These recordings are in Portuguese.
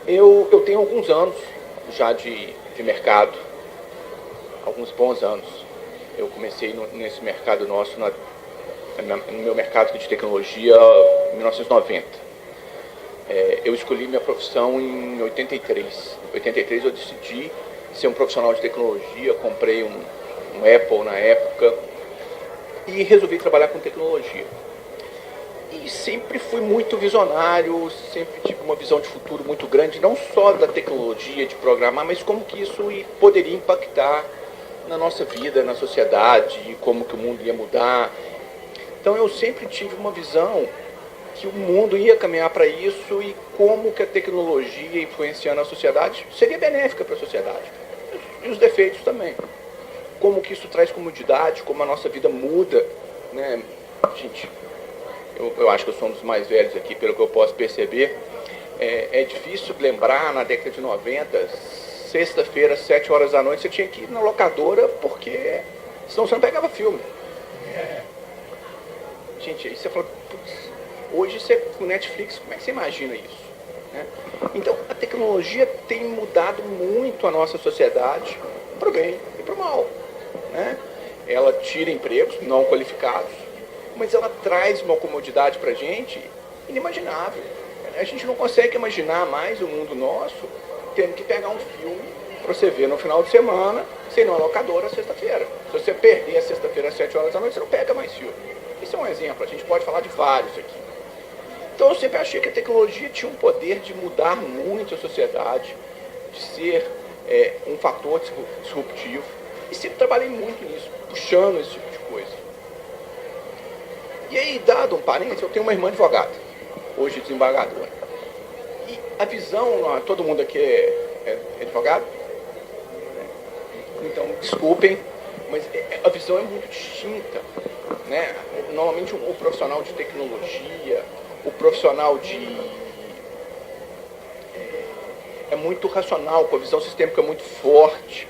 Eu tenho alguns anos já de mercado, alguns bons anos. Eu comecei nesse mercado nosso, no meu mercado de tecnologia, em 1990. Eu escolhi minha profissão em 83. Em 83 eu decidi ser um profissional de tecnologia, comprei um Apple na época e resolvi trabalhar com tecnologia. E sempre fui muito visionário, sempre tive uma visão de futuro muito grande, não só da tecnologia, de programar, mas como que isso poderia impactar na nossa vida, na sociedade, como que o mundo ia mudar. Então eu sempre tive uma visão que o mundo ia caminhar para isso e como que a tecnologia influenciando a sociedade seria benéfica para a sociedade. E os defeitos também. Como que isso traz comodidade, como a nossa vida muda, né? Gente, eu acho que eu sou um dos mais velhos aqui, pelo que eu posso perceber. É difícil lembrar, na década de 90, sexta-feira, 7 horas da noite, você tinha que ir na locadora, porque senão você não pegava filme. Gente, aí você fala, putz, hoje você, com Netflix, como é que você imagina isso? Né? Então, a tecnologia tem mudado muito a nossa sociedade, para o bem e para o mal. Né? Ela tira empregos não qualificados, mas ela traz uma comodidade para a gente inimaginável. A gente não consegue imaginar mais o mundo nosso tendo que pegar um filme para você ver no final de semana, sem ir numa locadora sexta-feira. Se você perder a sexta-feira às 7 horas da noite, você não pega mais filme. Isso é um exemplo, a gente pode falar de vários aqui. Então eu sempre achei que a tecnologia tinha um poder de mudar muito a sociedade, de ser um fator disruptivo, e sempre trabalhei muito nisso, puxando esse tipo de coisa. E aí, dado um parênteses, eu tenho uma irmã advogada, hoje desembargadora. E a visão, todo mundo aqui é advogado? Então, desculpem, mas a visão é muito distinta. Né? Normalmente o profissional de tecnologia, o profissional é muito racional, com a visão sistêmica muito forte.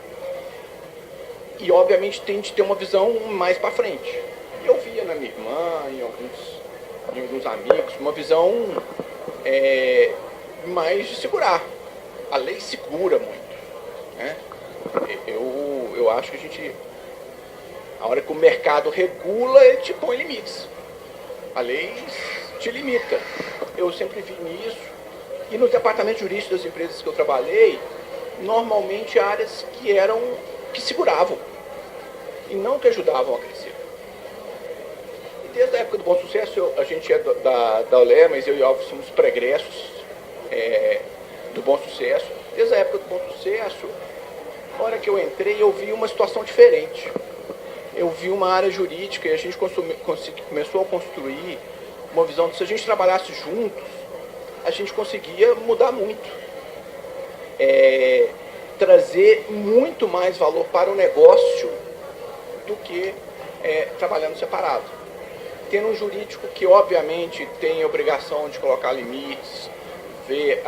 E obviamente tem de ter uma visão mais para frente. Eu via na minha irmã, em alguns amigos, uma visão mais de segurar. A lei segura muito. Né? Eu acho que a hora que o mercado regula, ele te põe limites. A lei te limita. Eu sempre vi nisso. E no departamento jurídico das empresas que eu trabalhei, normalmente áreas que seguravam e não que ajudavam a crescer. E desde a época do Bom Sucesso, a gente é da OLE, mas eu e Alves somos pregressos do Bom Sucesso. Desde a época do Bom Sucesso, na hora que eu entrei, eu vi uma situação diferente. Eu vi uma área jurídica e a gente começou a construir uma visão de se a gente trabalhasse juntos, a gente conseguia mudar muito. Trazer muito mais valor para o negócio do que trabalhando separado. Tendo um jurídico que, obviamente, tem a obrigação de colocar limites, ver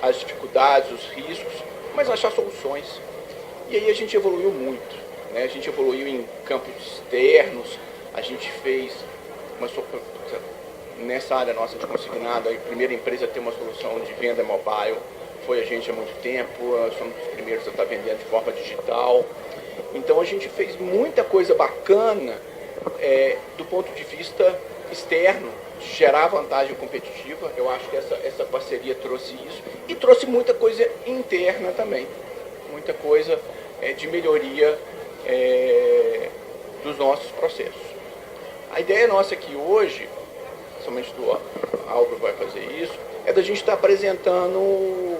as dificuldades, os riscos, mas achar soluções. E aí a gente evoluiu muito. A gente evoluiu em campos externos, a gente fez nessa área nossa de consignado, a primeira empresa a ter uma solução de venda mobile foi a gente há muito tempo, nós somos os primeiros a estar vendendo de forma digital. Então a gente fez muita coisa bacana do ponto de vista externo, de gerar vantagem competitiva. Eu acho que essa parceria trouxe isso e trouxe muita coisa interna também, muita coisa de melhoria dos nossos processos. A ideia nossa aqui hoje, somente do Álvaro vai fazer isso, é da gente estar apresentando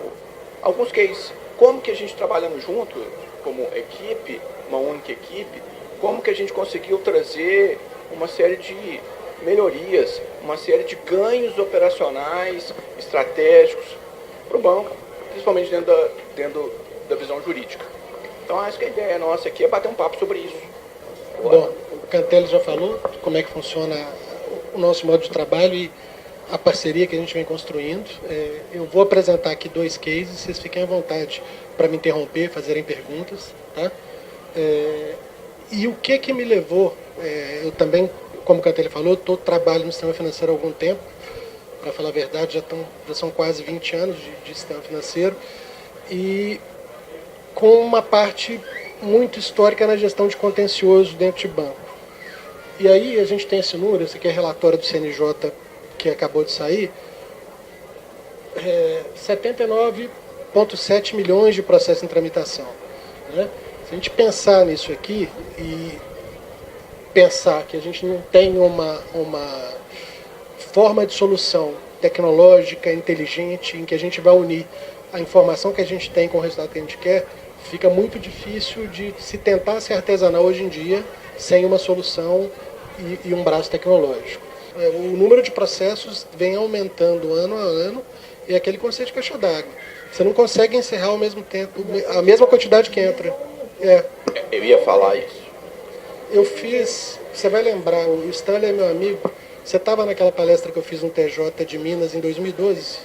alguns cases. Como que a gente trabalhando junto, como equipe, uma única equipe, como que a gente conseguiu trazer uma série de melhorias, uma série de ganhos operacionais, estratégicos para o banco, principalmente dentro da visão jurídica. Então acho que a ideia nossa aqui é bater um papo sobre isso. Bom, o Cantelli já falou como é que funciona o nosso modo de trabalho e a parceria que a gente vem construindo. Eu vou apresentar aqui 2 cases, vocês fiquem à vontade para me interromper, fazerem perguntas. Tá? E o que me levou, eu também como o Cantelli falou, eu trabalho no sistema financeiro há algum tempo. Para falar a verdade, já são quase 20 anos de sistema financeiro. E com uma parte muito histórica na gestão de contencioso dentro de banco. E aí a gente tem esse número, esse aqui é relatório do CNJ que acabou de sair, 79,7 milhões de processos em tramitação. Né? Se a gente pensar nisso aqui e pensar que a gente não tem uma forma de solução tecnológica, inteligente, em que a gente vai unir a informação que a gente tem com o resultado que a gente quer, fica muito difícil de se tentar ser artesanal hoje em dia sem uma solução e um braço tecnológico. O número de processos vem aumentando ano a ano e é aquele conceito de caixa d'água. Você não consegue encerrar ao mesmo tempo a mesma quantidade que entra. Eu ia falar isso. Eu fiz, você vai lembrar, o Stanley é meu amigo, você estava naquela palestra que eu fiz no TJ de Minas em 2012?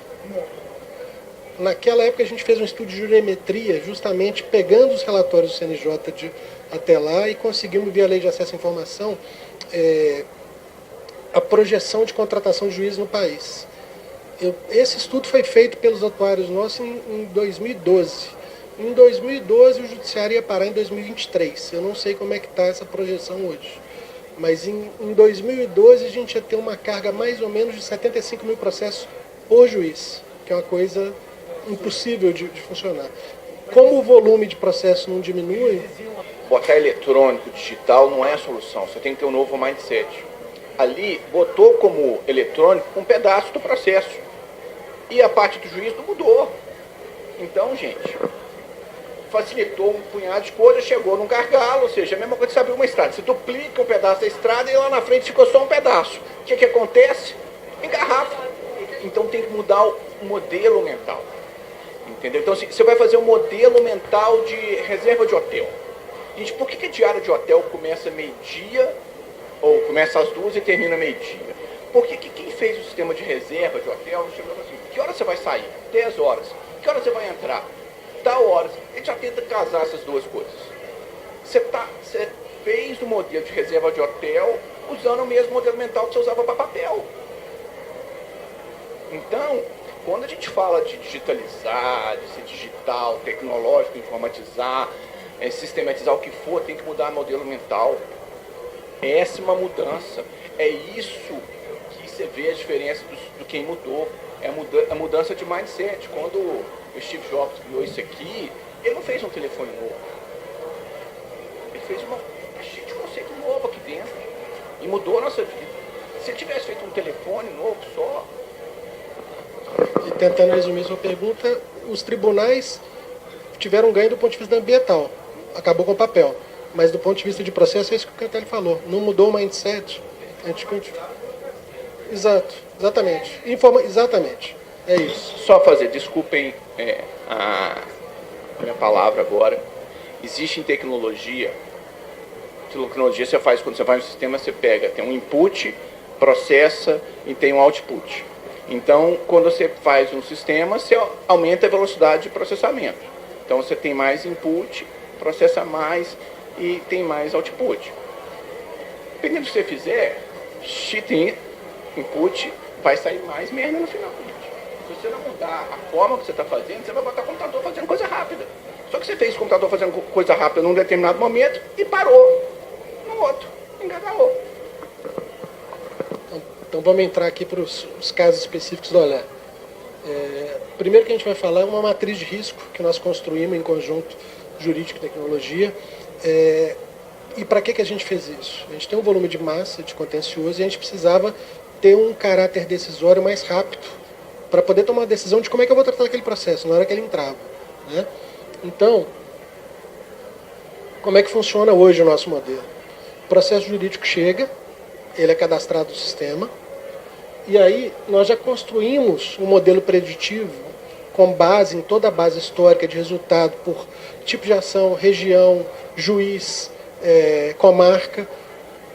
Naquela época a gente fez um estudo de juriometria, justamente pegando os relatórios do CNJ até lá e conseguimos, via Lei de Acesso à Informação, a projeção de contratação de juízes no país. Esse estudo foi feito pelos atuários nossos em 2012. Em 2012 o judiciário ia parar em 2023. Eu não sei como é que está essa projeção hoje. Mas em 2012 a gente ia ter uma carga mais ou menos de 75 mil processos por juiz, que é uma coisa impossível de funcionar. Como o volume de processo não diminui... Botar eletrônico, digital, não é a solução. Você tem que ter um novo mindset. Ali, botou como eletrônico um pedaço do processo. E a parte do juiz não mudou. Então, gente, facilitou um punhado de coisas, chegou num gargalo, ou seja, a mesma coisa que você abrir uma estrada. Você duplica um pedaço da estrada e lá na frente ficou só um pedaço. O que acontece? Engarrafa. Então tem que mudar o modelo mental. Entendeu? Então você vai fazer um modelo mental de reserva de hotel. Gente, por que a diária de hotel começa meio-dia, ou começa às 2 e termina meio-dia? Porque quem fez o sistema de reserva de hotel chegou assim, que hora você vai sair? 10 horas. Que hora você vai entrar? Tal horas. A gente já tenta casar essas duas coisas. Você fez o modelo de reserva de hotel usando o mesmo modelo mental que você usava para papel. Então, quando a gente fala de digitalizar, de ser digital, tecnológico, informatizar, sistematizar o que for, tem que mudar o modelo mental. Essa é uma mudança. É isso que você vê a diferença do quem mudou. É a mudança de mindset. Quando o Steve Jobs criou isso aqui, ele não fez um telefone novo. Ele fez uma cheia de conceito novo aqui dentro. E mudou a nossa vida. Se ele tivesse feito um telefone novo só... E tentando resumir sua pergunta, os tribunais tiveram ganho do ponto de vista ambiental. Acabou com o papel. Mas do ponto de vista de processo, é isso que o Cantelli falou. Não mudou o mindset. A gente continua. Exato, exatamente. Exatamente. É isso. Só fazer, desculpem a minha palavra agora. Existe em tecnologia você faz quando você vai no sistema, você pega, tem um input, processa e tem um output. Então, quando você faz um sistema, você aumenta a velocidade de processamento. Então, você tem mais input, processa mais e tem mais output. Dependendo do que você fizer, se tem input, vai sair mais merda no final. Se você não mudar a forma que você está fazendo, você vai botar o computador fazendo coisa rápida. Só que você fez o computador fazendo coisa rápida num determinado momento e parou no outro, engargalou. Então vamos entrar aqui para os casos específicos do Olhar. Primeiro que a gente vai falar é uma matriz de risco que nós construímos em conjunto jurídico e tecnologia. E para que a gente fez isso? A gente tem um volume de massa, de contencioso, e a gente precisava ter um caráter decisório mais rápido para poder tomar a decisão de como é que eu vou tratar aquele processo na hora que ele entrava. Né? Então, como é que funciona hoje o nosso modelo? O processo jurídico chega, ele é cadastrado no sistema, e aí nós já construímos um modelo preditivo com base em toda a base histórica de resultado por tipo de ação, região, juiz, comarca,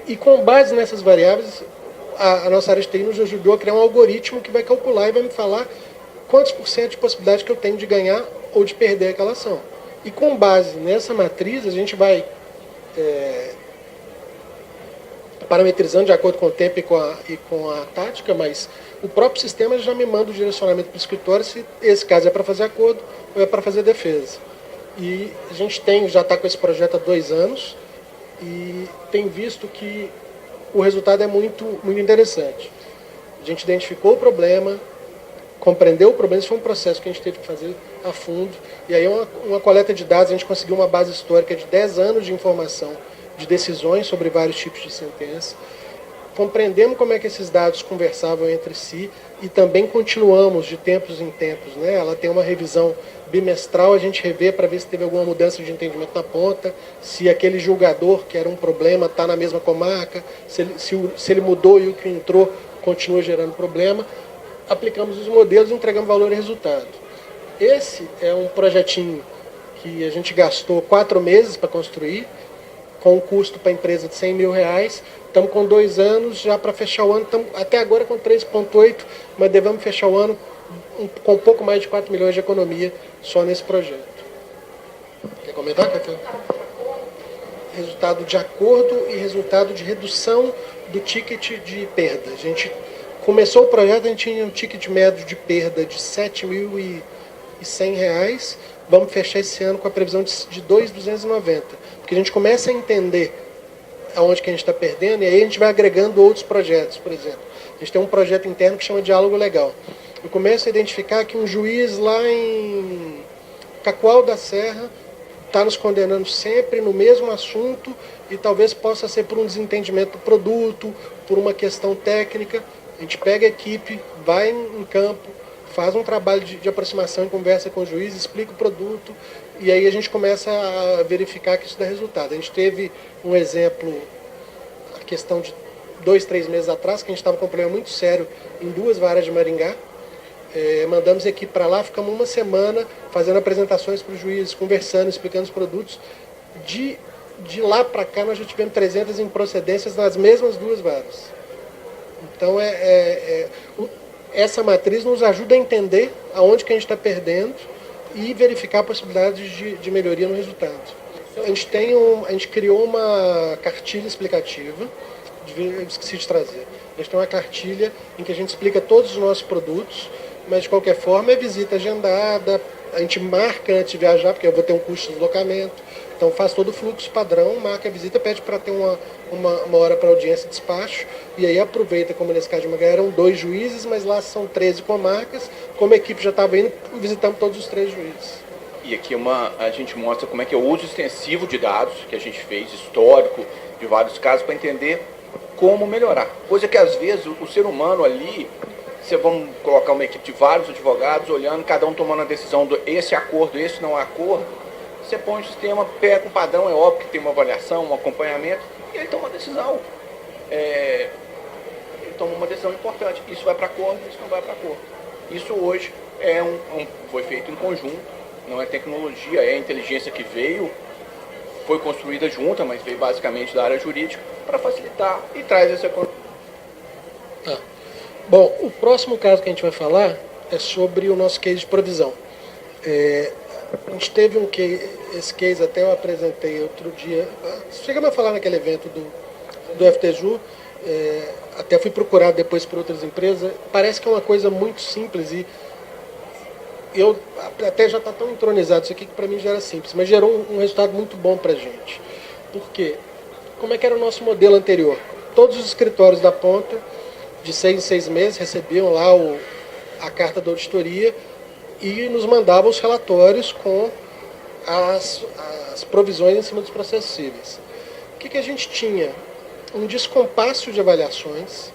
e com base nessas variáveis, a nossa área de TI nos ajudou a criar um algoritmo que vai calcular e vai me falar quantos por cento de possibilidade que eu tenho de ganhar ou de perder aquela ação. E com base nessa matriz, a gente vai parametrizando de acordo com o tempo e com a tática, mas o próprio sistema já me manda o direcionamento para o escritório se esse caso é para fazer acordo ou é para fazer defesa. E a gente já está com esse projeto há 2 anos e tem visto que o resultado é muito, muito interessante. A gente identificou o problema, compreendeu o problema, isso foi um processo que a gente teve que fazer a fundo, e aí uma coleta de dados, a gente conseguiu uma base histórica de 10 anos de informação, de decisões sobre vários tipos de sentença, compreendemos como é que esses dados conversavam entre si e também continuamos de tempos em tempos, né? Ela tem uma revisão bimestral, a gente revê para ver se teve alguma mudança de entendimento na ponta, se aquele julgador que era um problema está na mesma comarca, se ele mudou e o que entrou continua gerando problema. Aplicamos os modelos e entregamos valor e resultado. Esse é um projetinho que a gente gastou 4 meses para construir, com um custo para a empresa de R$100 mil. Estamos com 2 anos já para fechar o ano, estamos até agora com 3,8, mas devemos fechar o ano com um pouco mais de 4 milhões de economia só nesse projeto. Quer comentar, Cacau? Resultado de acordo e resultado de redução do ticket de perda. A gente começou o projeto, a gente tinha um ticket médio de perda de R$ 7.100. Vamos fechar esse ano com a previsão de 2.290. Porque a gente começa a entender aonde que a gente está perdendo e aí a gente vai agregando outros projetos, por exemplo. A gente tem um projeto interno que chama Diálogo Legal. Eu começo a identificar que um juiz lá em Cacoal da Serra está nos condenando sempre no mesmo assunto e talvez possa ser por um desentendimento do produto, por uma questão técnica. A gente pega a equipe, vai em campo, faz um trabalho de aproximação e conversa com o juiz, explica o produto e aí a gente começa a verificar que isso dá resultado. A gente teve um exemplo, a questão de 2, 3 meses atrás, que a gente estava com um problema muito sério em 2 varas de Maringá. Mandamos a equipe para lá, ficamos 1 semana fazendo apresentações para o juiz, conversando, explicando os produtos. De lá para cá nós já tivemos 300 improcedências nas mesmas 2 varas. Então essa matriz nos ajuda a entender aonde que a gente está perdendo e verificar possibilidades de melhoria no resultado. A gente criou uma cartilha explicativa, eu esqueci de trazer. A gente tem uma cartilha em que a gente explica todos os nossos produtos, mas de qualquer forma é visita agendada, a gente marca antes de viajar, porque eu vou ter um custo de deslocamento, então faz todo o fluxo padrão, marca a visita, pede para ter uma hora para audiência e despacho, e aí aproveita, como nesse caso de Maringá eram 2 juízes, mas lá são 13 comarcas, como a equipe já estava indo, visitamos todos os 3 juízes. E aqui a gente mostra como é que é o uso extensivo de dados que a gente fez, histórico, de vários casos, para entender como melhorar. Coisa que às vezes o ser humano ali, você vamos colocar uma equipe de vários advogados olhando, cada um tomando a decisão do esse acordo, esse não é acordo, você põe o sistema, pega um padrão, é óbvio que tem uma avaliação, um acompanhamento, e ele toma uma decisão. Ele toma uma decisão importante. Isso vai para acordo, isso não vai para acordo. Isso hoje foi feito em conjunto, não é tecnologia, é inteligência que foi construída junta, mas veio basicamente da área jurídica para facilitar e traz essa economia. Bom, o próximo caso que a gente vai falar é sobre o nosso case de provisão. A gente teve esse case até eu apresentei outro dia, chegamos a falar naquele evento do FTJU, até fui procurado depois por outras empresas, parece que é uma coisa muito simples e eu até já está tão entronizado isso aqui que para mim já era simples, mas gerou um resultado muito bom para a gente. Por quê? Como é que era o nosso modelo anterior? Todos os escritórios da ponta, de 6 em 6 meses, recebiam lá a carta da auditoria e nos mandavam os relatórios com as provisões em cima dos processos cíveis. O que a gente tinha? Um descompasso de avaliações.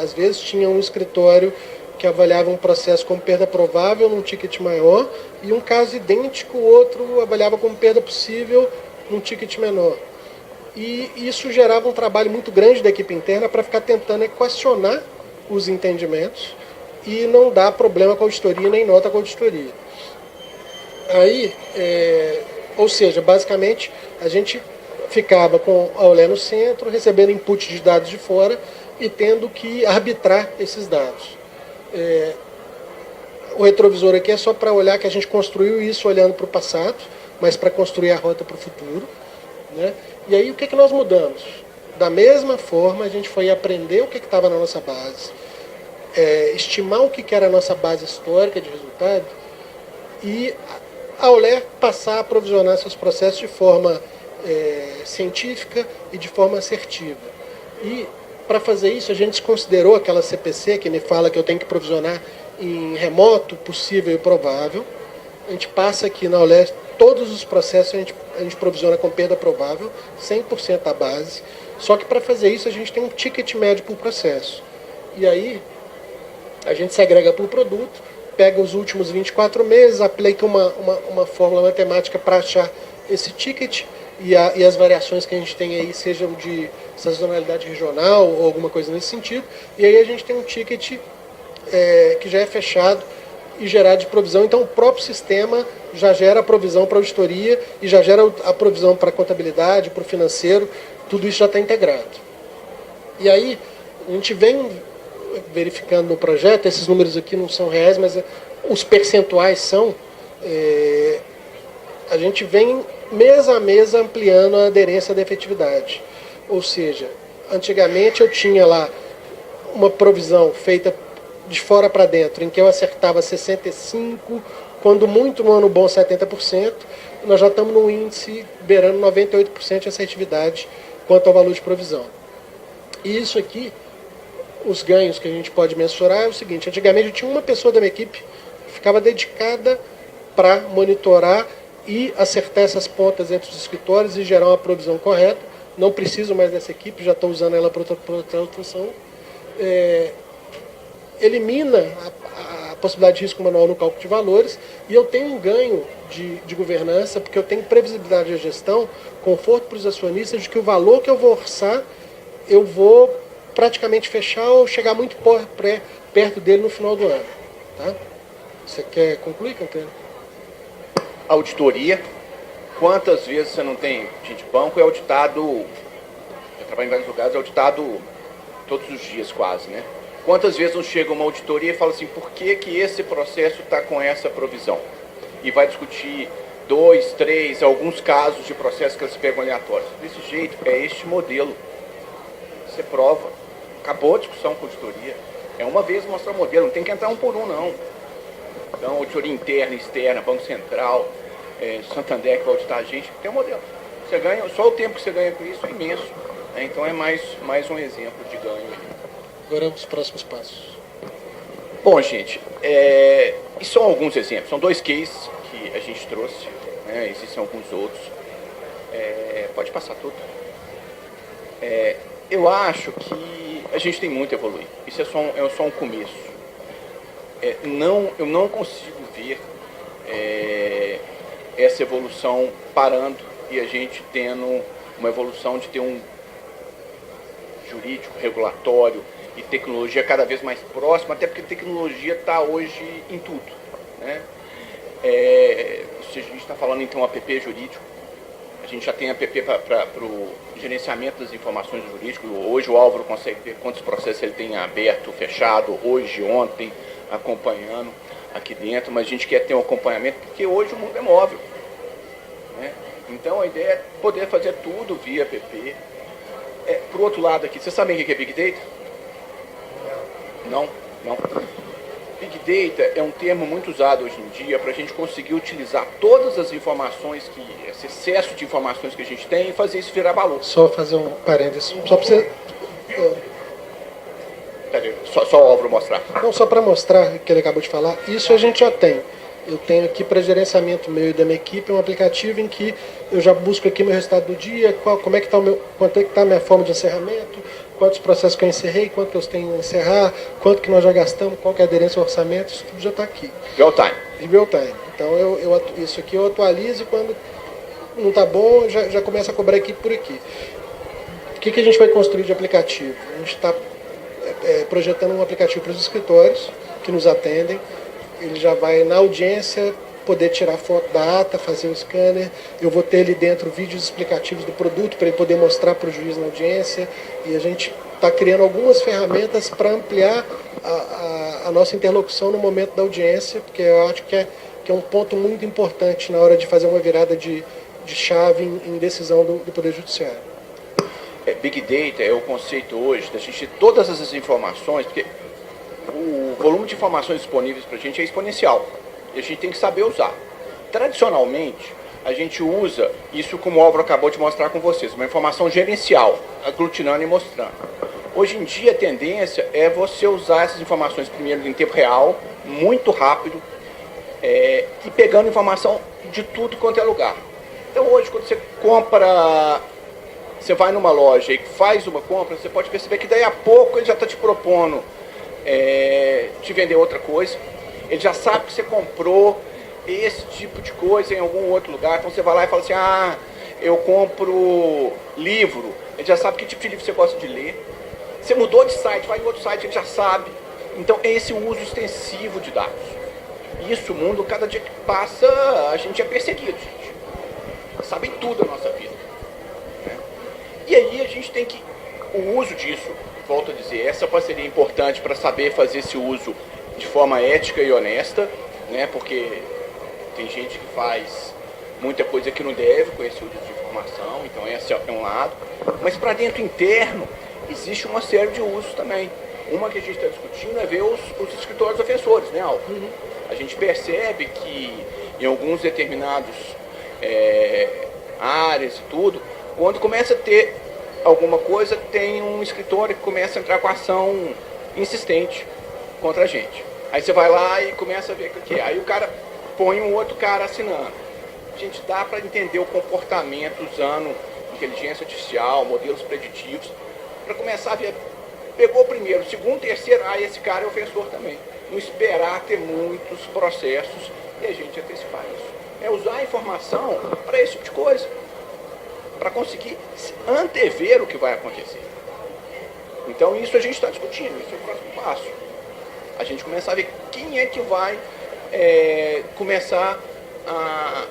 Às vezes tinha um escritório que avaliava um processo como perda provável num ticket maior e um caso idêntico, o outro avaliava como perda possível num ticket menor. E isso gerava um trabalho muito grande da equipe interna para ficar tentando equacionar os entendimentos e não dar problema com a auditoria nem nota com a auditoria. Aí, ou seja, basicamente a gente ficava com a olé no centro, recebendo input de dados de fora e tendo que arbitrar esses dados. O retrovisor aqui é só para olhar que a gente construiu isso olhando para o passado, mas para construir a rota para o futuro, né? E aí o que nós mudamos? Da mesma forma, a gente foi aprender o que estava na nossa base, estimar o que era a nossa base histórica de resultado e, a Euler passar a provisionar seus processos de forma científica e de forma assertiva. E, para fazer isso, a gente considerou aquela CPC que me fala que eu tenho que provisionar em remoto, possível e provável. A gente passa aqui na Euler todos os processos, a gente provisiona com perda provável, 100% da base. Só que para fazer isso a gente tem um ticket médio por processo. E aí a gente segrega por produto, pega os últimos 24 meses, aplica uma fórmula matemática para achar esse ticket e as variações que a gente tem aí, sejam de sazonalidade regional ou alguma coisa nesse sentido. E aí a gente tem um ticket que já é fechado e gerado de provisão. Então o próprio sistema já gera a provisão para auditoria e já gera a provisão para a contabilidade, para o financeiro. Tudo isso já está integrado. E aí, a gente vem verificando no projeto, esses números aqui não são reais, mas os percentuais são, a gente vem mês a mês ampliando a aderência da efetividade. Ou seja, antigamente eu tinha lá uma provisão feita de fora para dentro, em que eu acertava 65%, quando muito no ano bom 70%, nós já estamos num índice beirando 98% de assertividade quanto ao valor de provisão. E isso aqui, os ganhos que a gente pode mensurar é o seguinte: antigamente eu tinha uma pessoa da minha equipe que ficava dedicada para monitorar e acertar essas pontas entre os escritórios e gerar uma provisão correta. Não preciso mais dessa equipe, já estou usando ela para outra função. Elimina a possibilidade de risco manual no cálculo de valores e eu tenho um ganho de governança, porque eu tenho previsibilidade de gestão, conforto para os acionistas de que o valor que eu vou orçar, eu vou praticamente fechar ou chegar muito perto dele no final do ano. Tá? Você quer concluir, Cantero? Auditoria. Quantas vezes você não tem gente de banco? É auditado, eu trabalho em vários lugares, é auditado todos os dias quase, né? Quantas vezes não chega uma auditoria e fala assim, por que esse processo está com essa provisão? E vai discutir 2, 3, alguns casos de processos que eles pegam aleatórios. Desse jeito, é este modelo. Você prova. Acabou a discussão com a auditoria. É uma vez mostrar o modelo, não tem que entrar um por um, não. Então, auditoria interna, externa, Banco Central, Santander que vai auditar a gente, tem um modelo. Você ganha, só o tempo que você ganha com isso é imenso. Né? Então, é mais um exemplo de ganho. Agora, os próximos passos. Bom, gente, e são alguns exemplos. São 2 cases que a gente trouxe, né? Existem alguns outros. Pode passar tudo. Eu acho que a gente tem muito a evoluir. Isso é só um começo. Eu não consigo ver essa evolução parando e a gente tendo uma evolução de ter um jurídico, regulatório e tecnologia cada vez mais próxima, até porque a tecnologia está hoje em tudo. Né? Se a gente está falando então app jurídico, a gente já tem app para o gerenciamento das informações do jurídico. Hoje o Álvaro consegue ver quantos processos ele tem aberto, fechado, hoje, ontem, acompanhando aqui dentro, mas a gente quer ter um acompanhamento porque hoje o mundo é móvel. Né? Então a ideia é poder fazer tudo via app. Por outro lado aqui, vocês sabem o que é Big Data? Não. Big Data é um termo muito usado hoje em dia para a gente conseguir utilizar todas as informações, esse excesso de informações que a gente tem e fazer isso virar valor. Só fazer um parênteses, só para você... Só o Álvaro mostrar. Não, só para mostrar o que ele acabou de falar, isso a gente já tem. Eu tenho aqui para gerenciamento meu e da minha equipe um aplicativo em que eu já busco aqui meu resultado do dia, quanto é que está a minha forma de encerramento, quantos processos que eu encerrei, quanto que eu tenho a encerrar, quanto que nós já gastamos, qual que é a aderência ao orçamento, isso tudo já está aqui. Real time. Real time. Então isso aqui eu atualizo e quando não está bom, já começa a cobrar aqui por aqui. O que a gente vai construir de aplicativo? A gente está projetando um aplicativo para os escritórios que nos atendem. Ele já vai na audiência poder tirar foto da ata, fazer o scanner. Eu vou ter ali dentro vídeos explicativos do produto para ele poder mostrar para o juiz na audiência. E a gente está criando algumas ferramentas para ampliar a nossa interlocução no momento da audiência, porque eu acho que é um ponto muito importante na hora de fazer uma virada de chave em decisão do Poder Judiciário. Big Data é o conceito hoje da gente ter todas essas informações, porque o volume de informações disponíveis para a gente é exponencial e a gente tem que saber usar. Tradicionalmente, a gente usa isso como o Álvaro acabou de mostrar com vocês, uma informação gerencial, aglutinando e mostrando. Hoje em dia a tendência é você usar essas informações primeiro em tempo real, muito rápido, e pegando informação de tudo quanto é lugar. Então hoje quando você compra, você vai numa loja e faz uma compra, você pode perceber que daí a pouco ele já está te propondo te vender outra coisa. Ele já sabe que você comprou esse tipo de coisa em algum outro lugar. Então você vai lá e fala assim, eu compro livro. Ele já sabe que tipo de livro você gosta de ler. Você mudou de site, vai em outro site, ele já sabe. Então é esse uso extensivo de dados. Isso, o mundo, cada dia que passa, a gente é perseguido, gente. Sabem tudo da nossa vida. Né? E aí a gente tem que, o uso disso, volto a dizer, essa parceria é importante para saber fazer esse uso de forma ética e honesta, né? Porque tem gente que faz muita coisa que não deve com esse uso de informação, então esse é um lado. Mas para dentro interno, existe uma série de usos também. Uma que a gente está discutindo é ver os escritórios ofensores, né, Alvo? Uhum. A gente percebe que em alguns determinados áreas e tudo, quando começa a ter alguma coisa, tem um escritório que começa a entrar com ação insistente contra a gente. Aí você vai lá e começa a ver o que é. Aí o cara põe um outro cara assinando. A gente dá para entender o comportamento usando inteligência artificial, modelos preditivos, para começar a ver. Pegou o primeiro, o segundo, o terceiro, esse cara é ofensor também. Não esperar ter muitos processos e a gente antecipar isso. É usar a informação para esse tipo de coisa. Para conseguir antever o que vai acontecer. Então isso a gente está discutindo, isso é o próximo passo. A gente começar a ver quem é que vai começar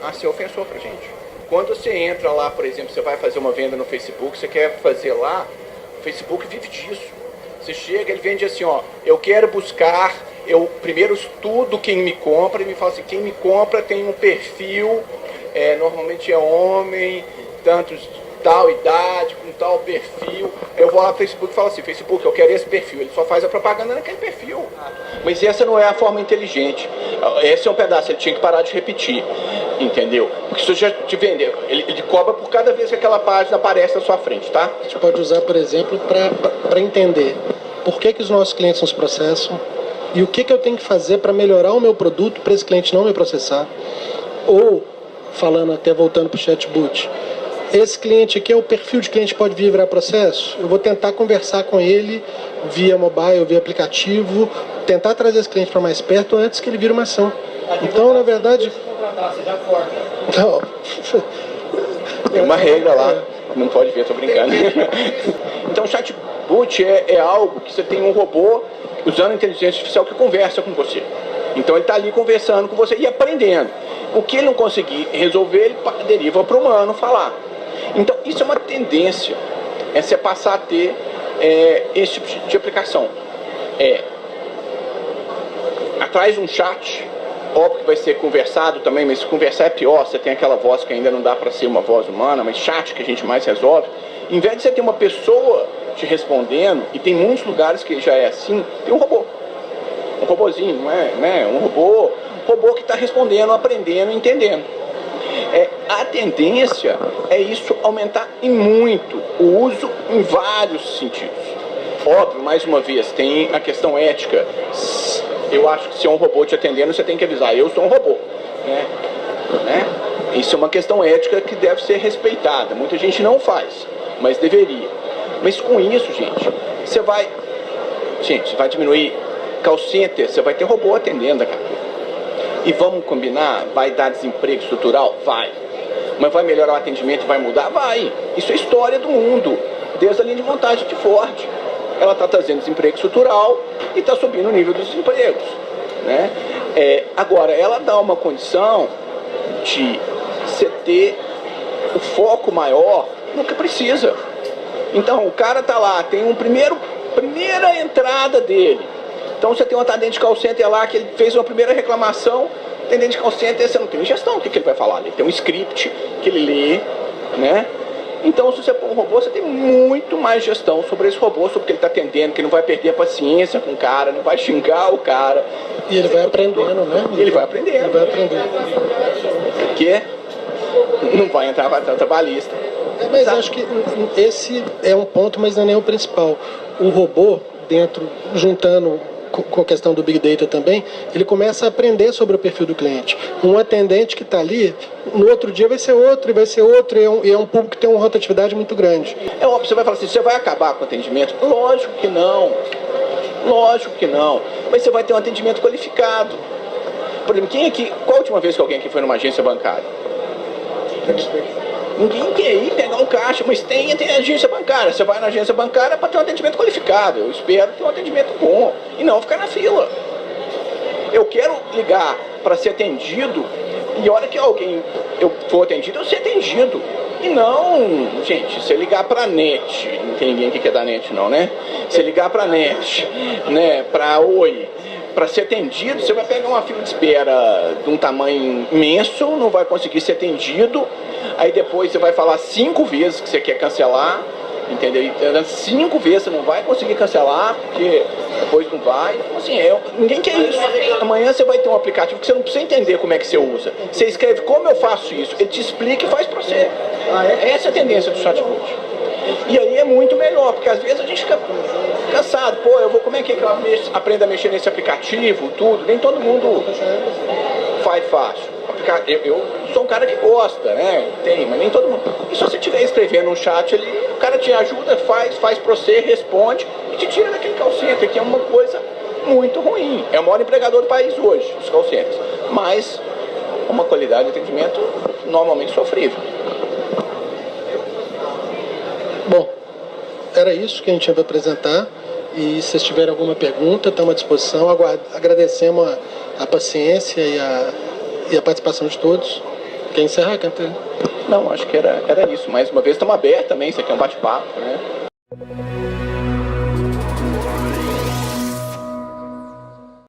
a ser ofensor para a gente. Quando você entra lá, por exemplo, você vai fazer uma venda no Facebook, você quer fazer lá, o Facebook vive disso. Você chega, ele vende assim, eu quero buscar, eu primeiro estudo quem me compra, e me fala assim, quem me compra tem um perfil, normalmente é homem, tal idade, com tal perfil. Eu vou lá no Facebook e falo assim, Facebook, eu quero esse perfil. Ele só faz a propaganda naquele perfil. Mas essa não é a forma inteligente. Esse é um pedaço, ele tinha que parar de repetir. Entendeu? Porque se você já te vendeu, ele cobra por cada vez que aquela página aparece na sua frente, tá? A gente pode usar, por exemplo, para entender por que os nossos clientes nos processam e o que eu tenho que fazer para melhorar o meu produto para esse cliente não me processar. Ou, voltando para o chatbot, esse cliente aqui é o perfil de cliente que pode vir virar processo. Eu vou tentar conversar com ele via mobile, via aplicativo, tentar trazer esse cliente para mais perto antes que ele vire uma ação. Então, na verdade... Não. Tem uma regra lá, não pode ver, tô brincando. Então, o chatbot é algo que você tem um robô usando inteligência artificial que conversa com você. Então, ele está ali conversando com você e aprendendo. O que ele não conseguir resolver, ele deriva para o humano falar. Então, isso é uma tendência, você passar a ter esse tipo de aplicação. Atrás de um chat, óbvio que vai ser conversado também, mas conversar é pior, você tem aquela voz que ainda não dá para ser uma voz humana, mas chat que a gente mais resolve. Em vez de você ter uma pessoa te respondendo, e tem muitos lugares que já é assim, tem um robô. Um robozinho, não é? Um robô que está respondendo, aprendendo, entendendo. A tendência é isso aumentar em muito o uso em vários sentidos. Óbvio, mais uma vez, tem a questão ética. Eu acho que se é um robô te atendendo, você tem que avisar, eu sou um robô. Né? Isso é uma questão ética que deve ser respeitada. Muita gente não faz, mas deveria. Mas com isso, gente, você vai diminuir call center, você vai ter robô atendendo daqui a pouco. E vamos combinar, vai dar desemprego estrutural? Vai. Mas vai melhorar o atendimento e vai mudar? Vai. Isso é história do mundo, desde a linha de montagem de Ford. Ela está trazendo desemprego estrutural e está subindo o nível dos desempregos. Né? Agora, ela dá uma condição de você ter o foco maior no que precisa. Então, o cara está lá, tem primeira entrada dele. Então, você tem um atendente de call center lá que ele fez uma primeira reclamação. Atendente de call center, você não tem gestão, o que ele vai falar? Ele tem um script que ele lê, né? Então, se você pôr um robô, você tem muito mais gestão sobre esse robô, sobre o que ele está atendendo, que ele não vai perder a paciência com o cara, não vai xingar o cara. E ele vai aprendendo, né? Ele vai aprendendo. Ele vai aprendendo. Porque não vai entrar para trabalhista. Mas acho que esse é um ponto, mas não é nem o principal. O robô, juntando com a questão do Big Data também, ele começa a aprender sobre o perfil do cliente. Um atendente que está ali, no outro dia vai ser outro, e é um público que tem uma rotatividade muito grande. É óbvio, você vai falar assim, você vai acabar com o atendimento? Lógico que não. Lógico que não. Mas você vai ter um atendimento qualificado. Por exemplo, qual a última vez que alguém aqui foi numa agência bancária? Ninguém quer ir pegar um caixa, mas tem agência bancária. Você vai na agência bancária para ter um atendimento qualificado. Eu espero ter um atendimento bom e não ficar na fila. Eu quero ligar para ser atendido e a hora que eu for atendido, eu ser atendido. E não, gente, se ligar para a NET, não tem ninguém que quer dar NET não, né? Se ligar para a NET, né, para Oi, para ser atendido, você vai pegar uma fila de espera de um tamanho imenso, não vai conseguir ser atendido, aí depois você vai falar 5 vezes que você quer cancelar, entendeu? E 5 vezes você não vai conseguir cancelar, porque depois não vai. Então, assim, ninguém quer isso. Amanhã você vai ter um aplicativo que você não precisa entender como é que você usa. Você escreve como eu faço isso, ele te explica e faz para você. Essa é a tendência do chatbot. E aí é muito melhor, porque às vezes a gente fica cansado. Como é que eu aprendo a mexer nesse aplicativo, tudo? Nem todo mundo faz fácil. Eu sou um cara que gosta, né? Mas nem todo mundo. E se você estiver escrevendo um chat ali, o cara te ajuda, faz para você, responde e te tira daquele call center, que é uma coisa muito ruim. É o maior empregador do país hoje, os call centers. Mas uma qualidade de atendimento normalmente sofrível. Bom, era isso que a gente tinha para apresentar. E se vocês tiverem alguma pergunta, estamos à disposição. Agradecemos a paciência e a participação de todos. Quer encerrar, Cantelli? Não, acho que era isso. Mais uma vez, estamos abertos também. Isso aqui é um bate-papo, né?